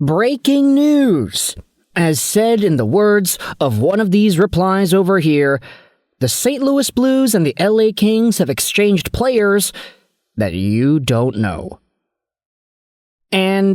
Breaking news! As said in the words of one of these replies over here, the St. Louis Blues and the LA Kings have exchanged players that you don't know. And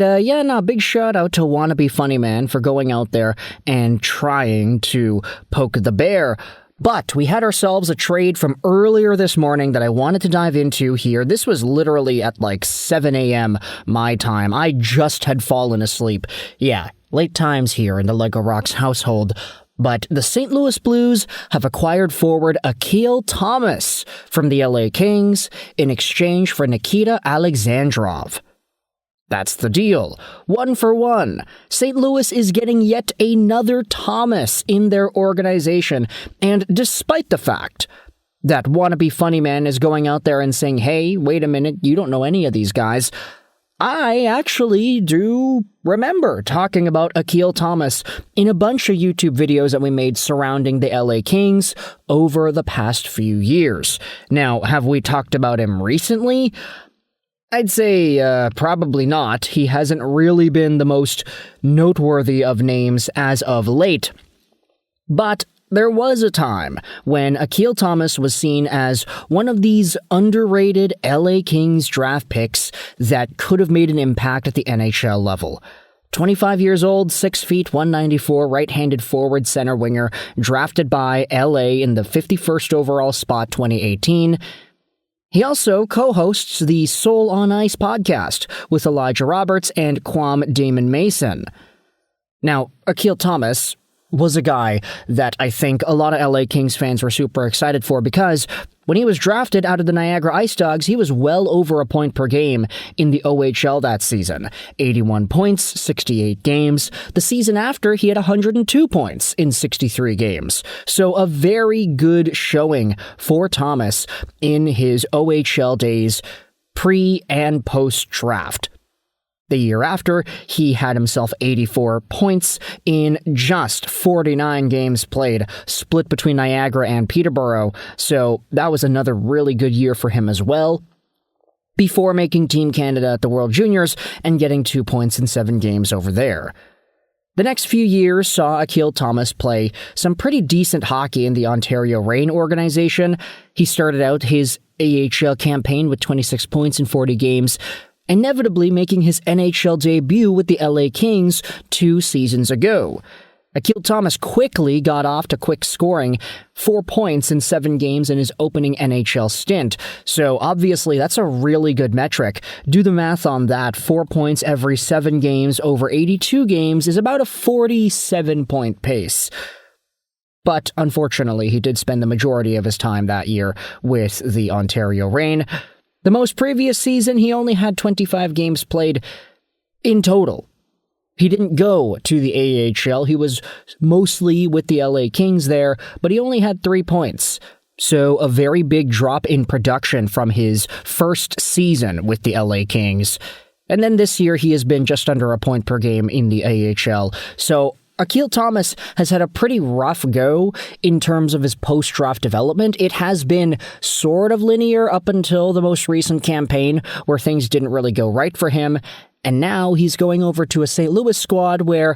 big shout out to Wannabe Funny Man for going out there and trying to poke the bear. But we had ourselves a trade from earlier this morning that I wanted to dive into here. This was literally at like 7 a.m. my time. I just had fallen asleep. Yeah, late times here in the Lego Rocks household. But the St. Louis Blues have acquired forward Akil Thomas from the LA Kings in exchange for Nikita Alexandrov. That's the deal. 1 for 1. St. Louis is getting yet another Thomas in their organization, and despite the fact that Wannabe Funny Man is going out there and saying, hey, wait a minute, you don't know any of these guys, I actually do remember talking about Akil Thomas in a bunch of YouTube videos that we made surrounding the LA Kings over the past few years. Now, have we talked about him recently? I'd say probably not. He hasn't really been the most noteworthy of names as of late. But there was a time when Akil Thomas was seen as one of these underrated LA Kings draft picks that could have made an impact at the NHL level. 25 years old, 6 feet, 194, right-handed forward center winger, drafted by LA in the 51st overall spot 2018. He also co-hosts the Soul on Ice podcast with Elijah Roberts and Quam Damon Mason. Now, Akil Thomas was a guy that I think a lot of LA Kings fans were super excited for because when he was drafted out of the Niagara Ice Dogs, he was well over a point per game in the OHL that season. 81 points, 68 games. The season after, he had 102 points in 63 games. So a very good showing for Thomas in his OHL days pre- and post-draft. The year after, he had himself 84 points in just 49 games played, split between Niagara and Peterborough, so that was another really good year for him as well, before making Team Canada at the World Juniors and getting 2 points in 7 games over there. The next few years saw Akil Thomas play some pretty decent hockey in the Ontario Reign organization. He started out his AHL campaign with 26 points in 40 games, inevitably making his NHL debut with the LA Kings 2 seasons ago. Akil Thomas quickly got off to quick scoring, 4 points in 7 games in his opening NHL stint. So obviously that's a really good metric. Do the math on that. 4 points every 7 games over 82 games is about a 47-point pace. But unfortunately, he did spend the majority of his time that year with the Ontario Reign. The most previous season, he only had 25 games played in total. He didn't go to the AHL. He was mostly with the LA Kings there, but he only had 3 points. So a very big drop in production from his first season with the LA Kings. And then this year, he has been just under a point per game in the AHL. So Akil Thomas has had a pretty rough go in terms of his post-draft development. It has been sort of linear up until the most recent campaign where things didn't really go right for him. And now he's going over to a St. Louis squad where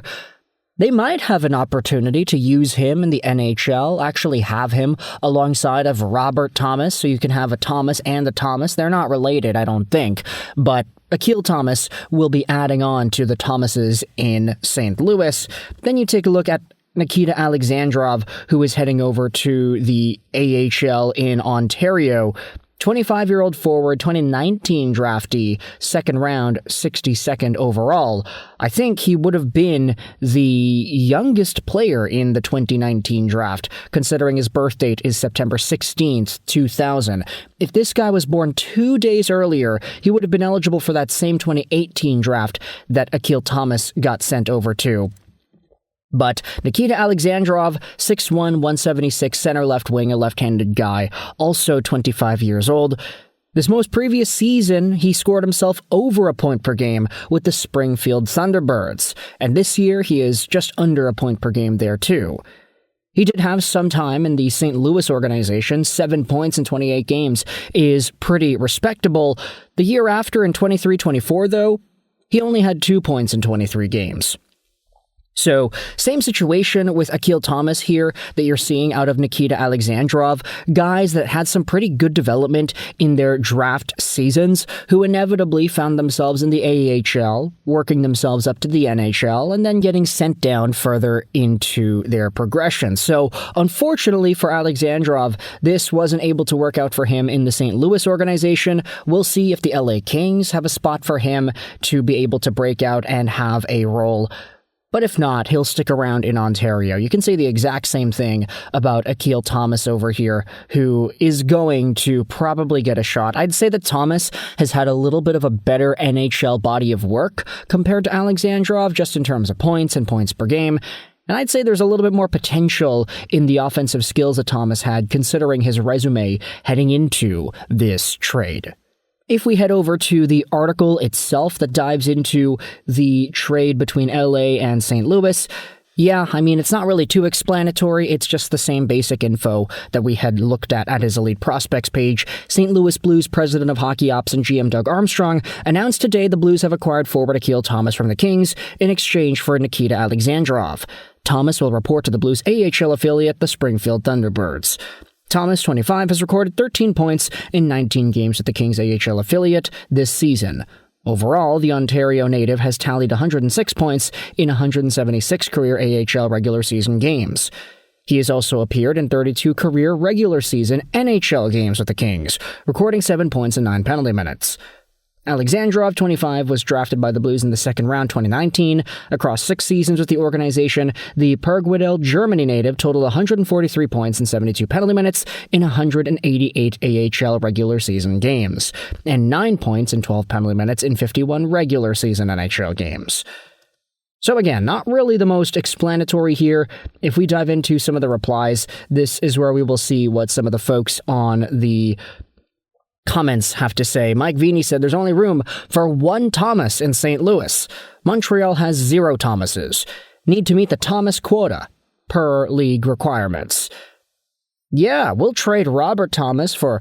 they might have an opportunity to use him in the NHL, actually have him alongside of Robert Thomas, so you can have a Thomas and a Thomas. They're not related, I don't think, but Akil Thomas will be adding on to the Thomases in St. Louis. Then you take a look at Nikita Alexandrov, who is heading over to the AHL in Ontario. 25-year-old forward, 2019 draftee, second round, 62nd overall. I think he would have been the youngest player in the 2019 draft, considering his birth date is September 16th, 2000. If this guy was born 2 days earlier, he would have been eligible for that same 2018 draft that Akil Thomas got sent over to. But Nikita Alexandrov, 6'1", 176, center left wing, a left-handed guy, also 25 years old. This most previous season, he scored himself over a point per game with the Springfield Thunderbirds, and this year he is just under a point per game there too. He did have some time in the St. Louis organization. 7 points in 28 games is pretty respectable. The year after, in 23-24, though, He only had 2 points in 23 games. So, same situation with Akil Thomas here that you're seeing out of Nikita Alexandrov, guys that had some pretty good development in their draft seasons, who inevitably found themselves in the AHL, working themselves up to the NHL, and then getting sent down further into their progression. So, unfortunately for Alexandrov, this wasn't able to work out for him in the St. Louis organization. We'll see if the LA Kings have a spot for him to be able to break out and have a role. But if not, he'll stick around in Ontario. You can say the exact same thing about Akil Thomas over here, who is going to probably get a shot. I'd say that Thomas has had a little bit of a better NHL body of work compared to Alexandrov, just in terms of points and points per game. And I'd say there's a little bit more potential in the offensive skills that Thomas had, considering his resume heading into this trade. If we head over to the article itself that dives into the trade between LA and St. Louis, yeah, I mean, it's not really too explanatory. It's just the same basic info that we had looked at his Elite Prospects page. St. Louis Blues president of hockey ops and GM Doug Armstrong announced today the Blues have acquired forward Akil Thomas from the Kings in exchange for Nikita Alexandrov. Thomas will report to the Blues AHL affiliate, the Springfield Thunderbirds. Thomas, 25, has recorded 13 points in 19 games with the Kings AHL affiliate this season. Overall, the Ontario native has tallied 106 points in 176 career AHL regular season games. He has also appeared in 32 career regular season NHL games with the Kings, recording 7 points and 9 penalty minutes. Alexandrov, 25, was drafted by the Blues in the second round 2019. Across 6 seasons with the organization, the Pergwedel, Germany native totaled 143 points and 72 penalty minutes in 188 AHL regular season games, and 9 points and 12 penalty minutes in 51 regular season NHL games. So again, not really the most explanatory here. If we dive into some of the replies, this is where we will see what some of the folks on the comments have to say. Mike Vini said there's only room for 1 Thomas in St. Louis. Montreal has 0 Thomases. Need to meet the Thomas quota per league requirements. Yeah, we'll trade Robert Thomas for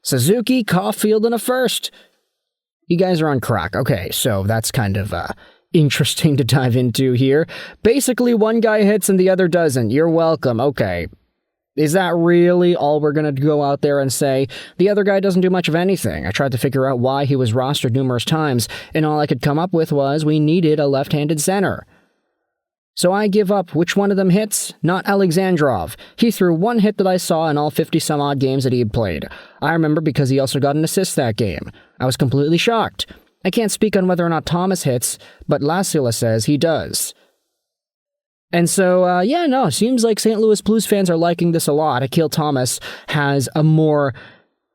Suzuki, Caulfield, and a first. You guys are on crack. Okay, so that's kind of interesting to dive into here. Basically, one guy hits and the other doesn't. You're welcome. Okay. Is that really all we're going to go out there and say? The other guy doesn't do much of anything. I tried to figure out why he was rostered numerous times, and all I could come up with was we needed a left-handed center. So I give up. Which one of them hits? Not Alexandrov. He threw 1 hit that I saw in all 50-some-odd games that he had played. I remember because he also got an assist that game. I was completely shocked. I can't speak on whether or not Thomas hits, but Lassila says he does. And so, it seems like St. Louis Blues fans are liking this a lot. Akil Thomas has a more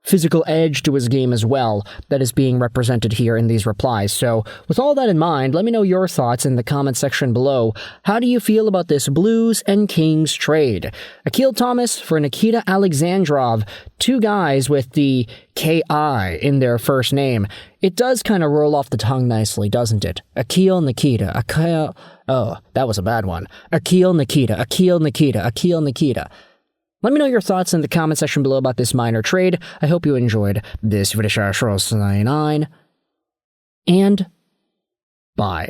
physical edge to his game as well that is being represented here in these replies. So, with all that in mind, let me know your thoughts in the comment section below. How do you feel about this Blues and Kings trade? Akil Thomas for Nikita Alexandrov, 2 guys with the K-I in their first name. It does kind of roll off the tongue nicely, doesn't it? Akil Nikita, Akil... Oh, that was a bad one. Akil Nikita, Akil Nikita, Akil Nikita. Let me know your thoughts in the comment section below about this minor trade. I hope you enjoyed this video. And bye.